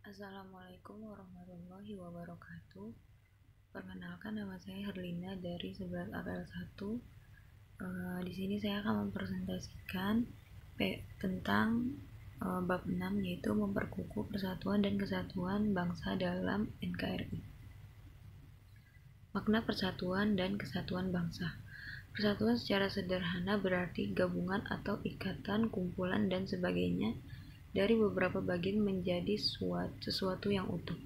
Assalamualaikum warahmatullahi wabarakatuh. Perkenalkan, nama saya Herlina dari 11 APL 1. Di sini saya akan mempresentasikan tentang bab 6, yaitu memperkukuh persatuan dan kesatuan bangsa dalam NKRI. Makna persatuan dan kesatuan bangsa. Persatuan secara sederhana berarti gabungan atau ikatan, kumpulan, dan sebagainya dari beberapa bagian menjadi sesuatu yang utuh.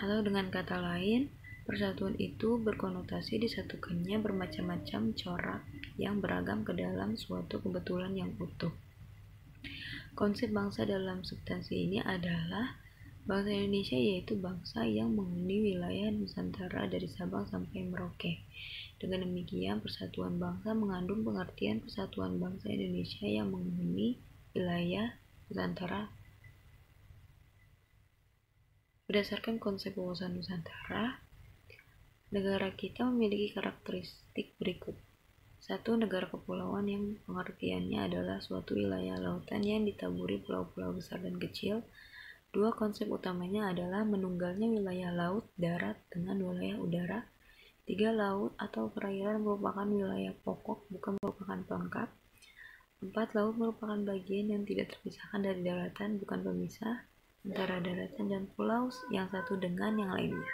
Atau dengan kata lain, persatuan itu berkonotasi disatukannya bermacam-macam corak yang beragam ke dalam suatu kebetulan yang utuh. Konsep bangsa dalam substansi ini adalah bangsa Indonesia, yaitu bangsa yang menghuni wilayah Nusantara dari Sabang sampai Merauke. Dengan demikian, persatuan bangsa mengandung pengertian persatuan bangsa Indonesia yang menghuni wilayah Nusantara. Berdasarkan konsep wawasan Nusantara, negara kita memiliki karakteristik berikut. 1. Negara kepulauan, yang pengertiannya adalah suatu wilayah lautan yang ditaburi pulau-pulau besar dan kecil. 2. Konsep utamanya adalah menunggalnya wilayah laut, darat, dengan wilayah udara. 3. Laut atau perairan merupakan wilayah pokok, bukan merupakan pelengkap. 4. Laut merupakan bagian yang tidak terpisahkan dari daratan, bukan pemisah antara daratan dan pulau yang satu dengan yang lainnya.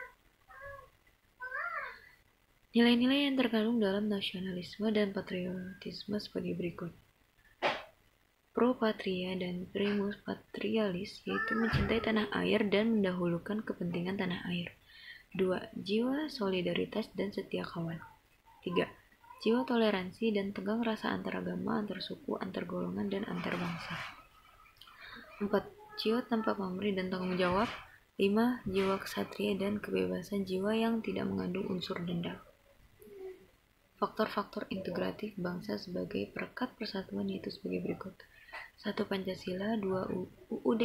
Nilai-nilai yang terkandung dalam nasionalisme dan patriotisme sebagai berikut. Pro patria dan primus patrialis, yaitu mencintai tanah air dan mendahulukan kepentingan tanah air. 2. Jiwa solidaritas dan setia kawan. 3. Jiwa toleransi dan tegang rasa antar agama, antar suku, antar golongan, dan antar bangsa. 4. Jiwa tanpa pamrih dan tanggung jawab. 5. Jiwa kesatria dan kebebasan jiwa yang tidak mengandung unsur dendam. Faktor-faktor integratif bangsa sebagai perekat persatuan yaitu sebagai berikut. 1. Pancasila. 2. UUD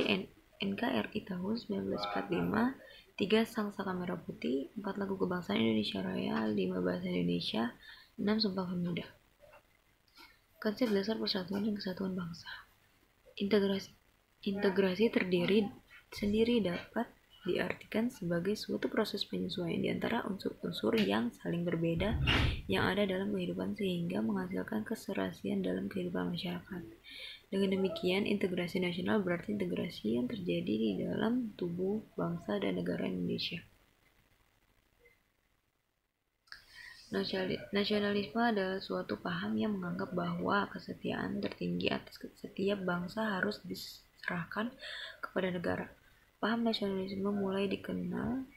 NKRI tahun 1945. 3. Sangsaka Merah Putih. 4. Lagu Kebangsaan Indonesia Raya. 5. Bahasa Indonesia. 6. Sumpah Pemuda. Konsep dasar persatuan dan kesatuan bangsa. Integrasi sendiri dapat diartikan sebagai suatu proses penyesuaian di antara unsur-unsur yang saling berbeda yang ada dalam kehidupan sehingga menghasilkan keserasian dalam kehidupan masyarakat. Dengan demikian, integrasi nasional berarti integrasi yang terjadi di dalam tubuh bangsa dan negara Indonesia. Nasionalisme adalah suatu paham yang menganggap bahwa kesetiaan tertinggi atas setiap bangsa harus diserahkan kepada negara. Paham nasionalisme mulai dikenal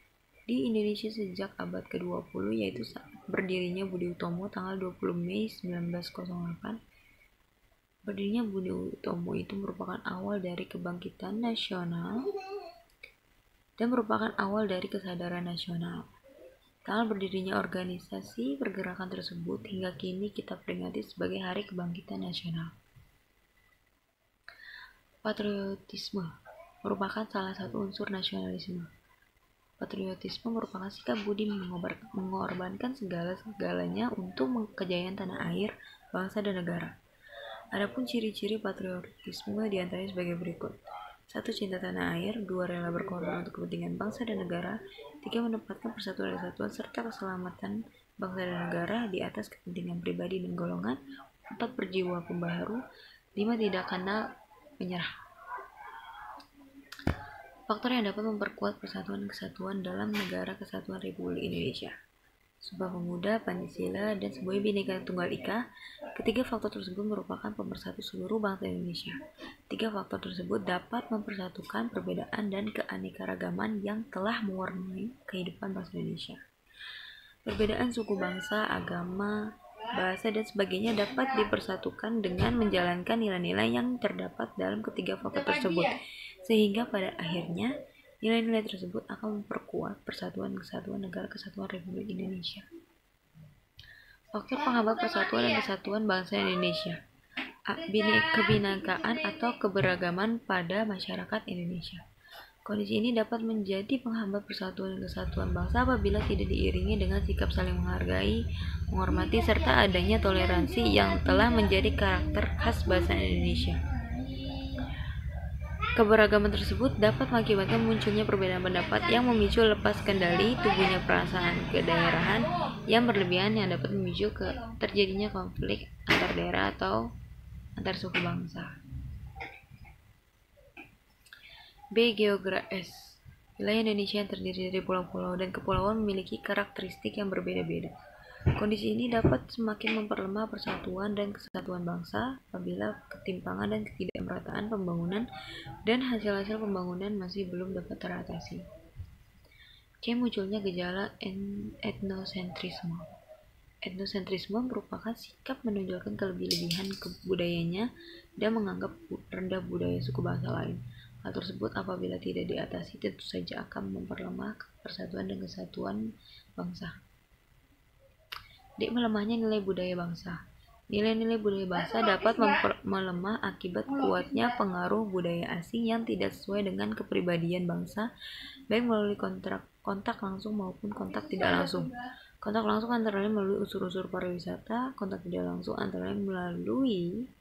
di Indonesia sejak abad ke-20, yaitu saat berdirinya Budi Utomo tanggal 20 Mei 1908. Berdirinya Budi Utomo itu merupakan awal dari kebangkitan nasional dan merupakan awal dari kesadaran nasional. Tanggal berdirinya organisasi pergerakan tersebut hingga kini kita peringati sebagai Hari Kebangkitan Nasional. Patriotisme merupakan salah satu unsur nasionalisme. Patriotisme merupakan sikap budi mengorbankan segala-galanya untuk kejayaan tanah air, bangsa, dan negara. Adapun ciri-ciri patriotisme diantaranya sebagai berikut. 1. Cinta tanah air. 2. Rela berkorban untuk kepentingan bangsa dan negara. 3. Menempatkan persatuan dan kesatuan serta keselamatan bangsa dan negara di atas kepentingan pribadi dan golongan. 4. Berjiwa pembaharu. 5. Tidak kenal menyerah. Faktor yang dapat memperkuat persatuan dan kesatuan dalam Negara Kesatuan Republik Indonesia. Sumpah Pemuda, Pancasila, dan sebuah Bhinneka Tunggal Ika. Ketiga faktor tersebut merupakan pemersatu seluruh bangsa Indonesia. 3 faktor tersebut dapat mempersatukan perbedaan dan keanekaragaman yang telah mewarnai kehidupan bangsa Indonesia. Perbedaan suku bangsa, agama, bahasa, dan sebagainya dapat dipersatukan dengan menjalankan nilai-nilai yang terdapat dalam ketiga faktor tersebut, sehingga pada akhirnya nilai-nilai tersebut akan memperkuat persatuan dan kesatuan Negara Kesatuan Republik Indonesia. Faktor penghambat persatuan dan kesatuan bangsa Indonesia. Kebinekaan atau keberagaman pada masyarakat Indonesia. Kondisi ini dapat menjadi penghambat persatuan dan kesatuan bangsa apabila tidak diiringi dengan sikap saling menghargai, menghormati, serta adanya toleransi yang telah menjadi karakter khas bangsa Indonesia. Keberagaman tersebut dapat mengakibatkan munculnya perbedaan pendapat yang memicu lepas kendali, tumbuhnya perasaan kedaerahan yang berlebihan yang dapat memicu terjadinya konflik antar daerah atau antar suku bangsa. B. Geografis. Wilayah Indonesia yang terdiri dari pulau-pulau dan kepulauan memiliki karakteristik yang berbeda-beda. Kondisi ini dapat semakin memperlemah persatuan dan kesatuan bangsa apabila ketimpangan dan ketidakmerataan pembangunan dan hasil-hasil pembangunan masih belum dapat teratasi. C. Munculnya gejala etnosentrisme. Etnosentrisme merupakan sikap menonjolkan kelebihan budayanya dan menganggap rendah budaya suku bangsa lain. Hal tersebut apabila tidak diatasi tentu saja akan memperlemah persatuan dan kesatuan bangsa. D. Melemahnya nilai budaya bangsa. Nilai-nilai budaya bangsa dapat melemah akibat kuatnya pengaruh budaya asing yang tidak sesuai dengan kepribadian bangsa, baik melalui kontak langsung maupun kontak tidak langsung. Kontak langsung antara lain melalui unsur-unsur pariwisata, kontak tidak langsung antara lain melalui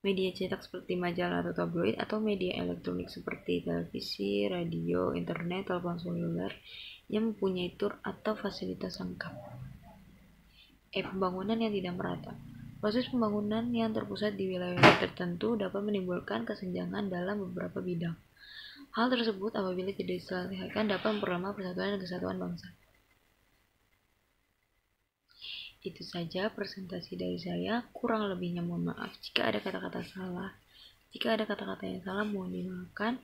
media cetak seperti majalah atau tabloid, atau media elektronik seperti televisi, radio, internet, telepon seluler yang mempunyai tur atau fasilitas lengkap. Pembangunan yang tidak merata. Proses pembangunan yang terpusat di wilayah tertentu dapat menimbulkan kesenjangan dalam beberapa bidang. Hal tersebut apabila tidak diselesaikan dapat memperlemah persatuan dan kesatuan bangsa. Itu saja presentasi dari saya, kurang lebihnya mohon maaf jika ada kata-kata salah. Jika ada kata-kata yang salah mohon dimaafkan.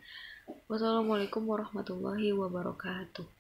Wassalamualaikum warahmatullahi wabarakatuh.